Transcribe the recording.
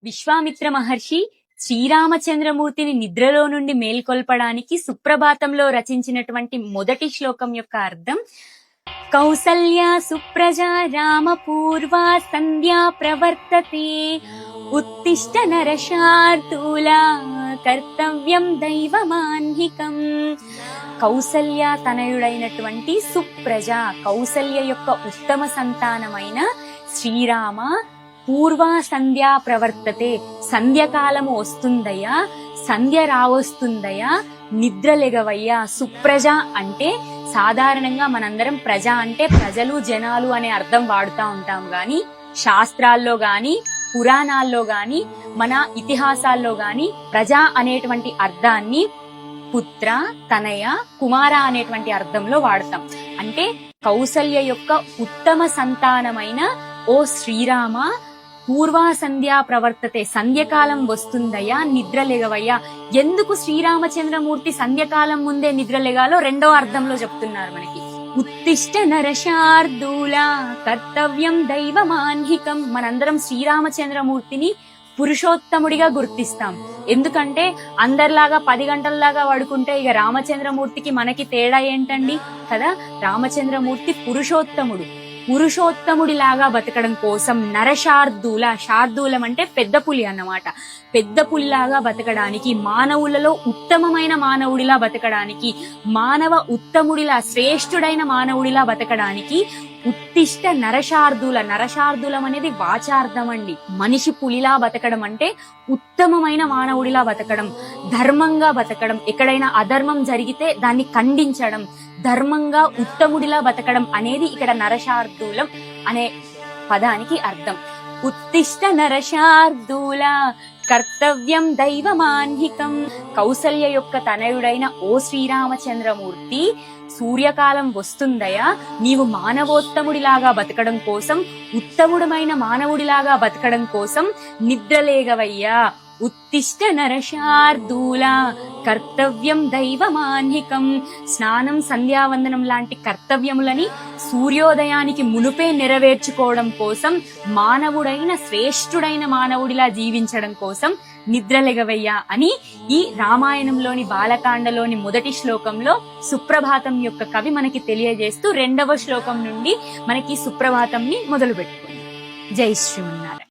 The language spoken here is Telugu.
విశ్వామిత్ర మహర్షి శ్రీరామచంద్రమూర్తిని నిద్రలో నుండి మేల్కొల్పడానికి సుప్రభాతంలో రచించినటువంటి మొదటి శ్లోకం యొక్క అర్థం కౌసల్య సుప్రజా రామ పూర్వా సంధ్యా ప్రవర్తతే ఉత్తిష్ట నరశార్దూలా కర్తవ్యం దైవమాన్హికం. కౌసల్య తనయుడైనటువంటి సుప్రజ, కౌసల్య యొక్క ఉత్తమ సంతానమైన శ్రీరామ పూర్వా సంధ్యా ప్రవర్తతే, సంధ్యకాలము వస్తుందయ్యా, సంధ్య రావస్తుందయ్యా, నిద్రలెగవయ్యా. సుప్రజ అంటే సాధారణంగా మనందరం ప్రజ అంటే ప్రజలు, జనాలు అనే అర్థం వాడుతూ ఉంటాం గాని శాస్త్రాల్లో గాని పురాణాల్లో గాని మన ఇతిహాసాల్లో గాని ప్రజ అనేటువంటి అర్థాన్ని పుత్ర, తనయ, కుమార అనేటువంటి అర్థంలో వాడతాం. అంటే కౌసల్య యొక్క ఉత్తమ సంతానమైన ఓ శ్రీరామ పూర్వా సంధ్యా ప్రవర్తతే, సంధ్యకాలం వస్తుందయ్యా, నిద్రలెగవయ్యా. ఎందుకు శ్రీరామచంద్రమూర్తి సంధ్యకాలం ముందే నిద్రలెగాలో రెండో అర్థంలో చెప్తున్నారు మనకి. ఉత్తిష్ట నరశార్దూలా కర్తవ్యం దైవమాన్హికం. మనందరం శ్రీరామచంద్రమూర్తిని పురుషోత్తముడిగా గుర్తిస్తాం. ఎందుకంటే అందరిలాగా 10 గంటల్లాగా పడుకుంటే ఇక రామచంద్రమూర్తికి మనకి తేడా ఏంటండి కదా. రామచంద్రమూర్తి పురుషోత్తముడు, పురుషోత్తముడిలాగా బతకడం కోసం నరశార్దూల, శార్దూలం అంటే పెద్ద పులి అన్నమాట, పెద్ద పులిలాగా బతకడానికి, మానవులలో ఉత్తమమైన మానవుడిలా బతకడానికి, మానవ ఉత్తముడిలా శ్రేష్ఠుడైన మానవుడిలా బతకడానికి ఉత్తిష్ట నరశార్దూల. నరశార్దూలం అనేది వాచార్థం అండి. మనిషి పులిలా బతకడం అంటే ఉత్తమమైన మానవుడిలా బతకడం, ధర్మంగా బతకడం, ఎక్కడైనా అధర్మం జరిగితే దాన్ని ఖండించడం, ధర్మంగా ఉత్తముడిలా బతకడం అనేది ఇక్కడ నరశార్దూలం అనే పదానికి అర్థం. ఉత్తిష్ట నరశార్దూల కర్తవ్యం దైవమాన్హికం. కౌసల్య యొక్క తనయుడైన ఓ శ్రీరామచంద్రమూర్తి, సూర్యకాలం వస్తుందయా, నీవు మానవోత్తముడిలాగా బతకడం కోసం, ఉత్తముడమైన మానవుడిలాగా బతకడం కోసం నిద్రలేగవయ్యా. ఉత్తిష్ట నరశార్దూల కర్తవ్యం దైవమాన్హికం. స్నానం, సంధ్యావందనం లాంటి కర్తవ్యములని సూర్యోదయానికి మునుపే నెరవేర్చుకోవడం కోసం, మానవుడైన శ్రేష్ఠుడైన మానవుడిలా జీవించడం కోసం నిద్రలెగవయ్యా అని ఈ రామాయణంలోని బాలకాండలోని మొదటి శ్లోకంలో సుప్రభాతం యొక్క కవి మనకి తెలియజేస్తూ రెండవ శ్లోకం నుండి మనకి సుప్రభాతంని మొదలు పెట్టుకుంది. జై శ్రీమన్నారాయణ.